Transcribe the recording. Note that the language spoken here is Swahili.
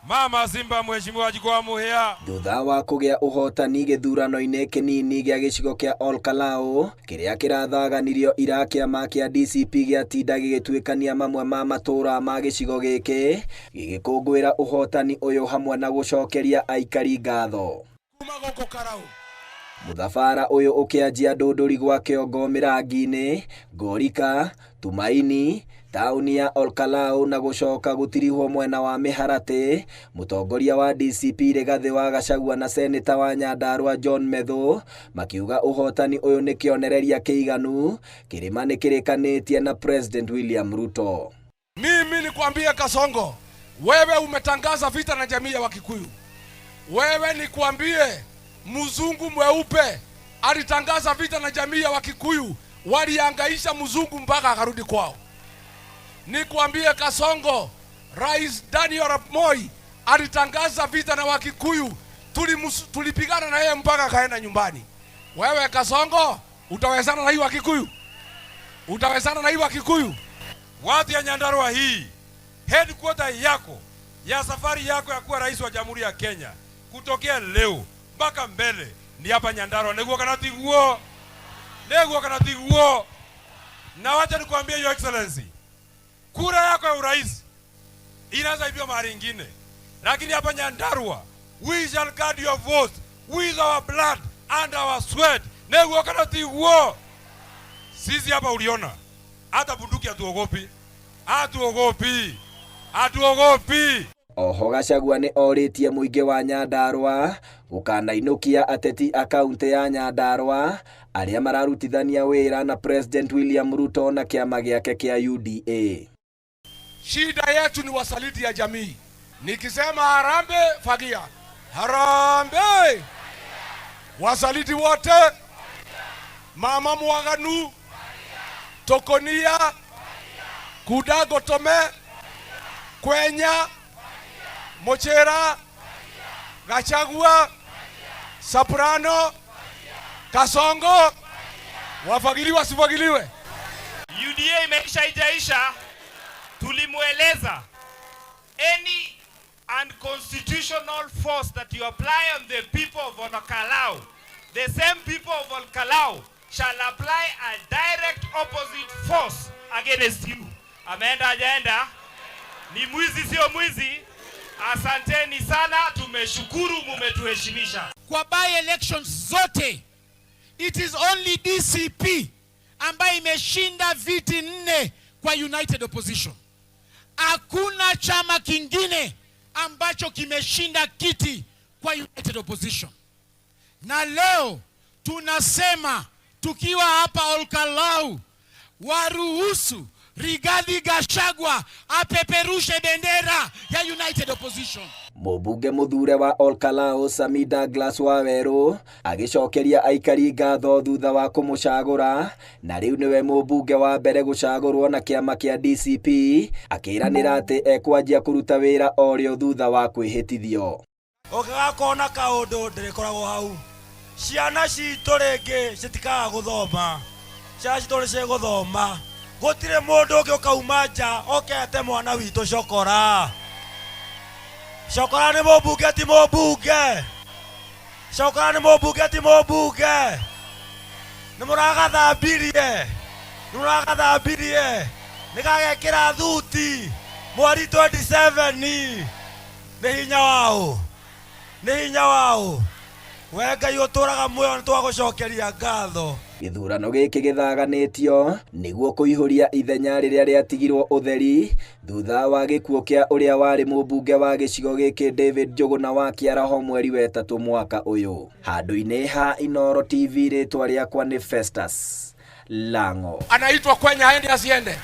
Mama Simba mheshimiwa Jigwa Muhia. Thutha wa kugea uhotani githurano-ini kinini gia gicigo kia Olkalau kiria kirathaganirio ira kiama kia DCP giatinda gigituikania mamwe ma matura ma gicigo giki gigikungwira uhotani uyu hamwe na gucokeria aikari ngatho. Muthabara uyu ukianjia ndunduri gwa kiongo mirangi-ini Gorika, Tumaini, tauni ya Olkalau na gucoka gutirihwo mwena wa Miharati. Mutongoria wa DCP Rigathi wa Gachagua na seneta wa Nyandarua John Methu makiuga uhotani uyu ni kionereria kiiganu kirima ni kirikanitie na President William Ruto. Mimi nikwambie Kasongo, wewe umetangaza vita na jamii ya Wakikuyu. Wewe nikwambie mzungu mweupe alitangaza vita na jamii ya Wakikuyu, waliangaisha mzungu mpaka akarudi kwao. Nikwambie Kasongo, Rais Daniel Arap Moi alitangaza vita na Wakikuyu, tulipigana na yeye mpaka kaenda nyumbani. Wewe Kasongo, utawezana na hii Wakikuyu? Utawezana na hii Wakikuyu? Watu ya Nyandarua hii, headquarter yako ya safari yako ya kuwa rais wa Jamhuri ya Kenya kutokea leo mpaka mbele ni hapa Nyandarua. Neguo kana tiguo. Na wacha nikwambie your excellency, kura yako ya urais inaweza ibiwa mahali ingine, lakini hapa Nyandarua we shall guard your vote with our blood and our sweat. Neguo kana tiguo. Sisi hapa uliona hata bunduki hatuogopi. Oho Gachagua ni oritie muingi wa Nyandarua gukanainukia ateti akaunti ya Nyandarua aria mararutithania wira na President William Ruto na kiama giake kia UDA. Shida yetu ni wasaliti ya jamii. Nikisema harambe, fagia. Harambe! Wasaliti wote, Mama Mwaganu, Tokonia, Kudago Tome, Kwenya, Mochera, Gachagua, Soprano, Kasongo, wafagiliwe wasifagiliwe. UDA imeshaitaisha, tulimueleza any unconstitutional force that you apply on the people of Olkalau, the same people of Olkalau shall apply a direct opposite force against you. Ameenda agenda, ni mwizi sio mwizi. Asanteni sana, tumeshukuru mumetuheshimisha. Kwa by elections zote, it is only DCP ambaye imeshinda viti 4 kwa United Opposition. Hakuna chama kingine ambacho kimeshinda kiti kwa United Opposition. Na leo tunasema tukiwa hapa Olkalau, waruhusu Rigathi Gachagua apeperushe bendera ya United Opposition. Mubunge muthure wa Olkalau Sami Douglas Waweru agicokeria aikari ngatho thutha wa kumucagura, na riu niwe mubunge wa mbere gucagurwo na kiama kia DCP, akiranira ati ekwanjia kuruta wira orio thutha wa kwihitithio. Ogakona kaundu ndirikoragwo hau, ciana citu ringi citikaga guthoma, ciana citu ni ciguthoma, gutire mundu ungi ukauma nja okete mwana witu Cokora. Cokora ni mubunge ti mubunge. Cokora ni mubunge ti mubunge. Nimuragathambirie. Nigagekira thuti mweri 27 ni hinya wao. Wengai uturaga muoyo nitwagucokeria ngatho. Githurano giki githaganitio niguo kuihuria ithenya riria riatigirwo utheri thutha wa gikuo kia uria wari mubunge wa gicigo giki David Njuguna wa Kiaraho mweri wa 3 mwaka uyu. Handu-ini ha Inooro TV ritwa riakwa ni Festus Lango. Anaitwa Kwenya, aende asiende.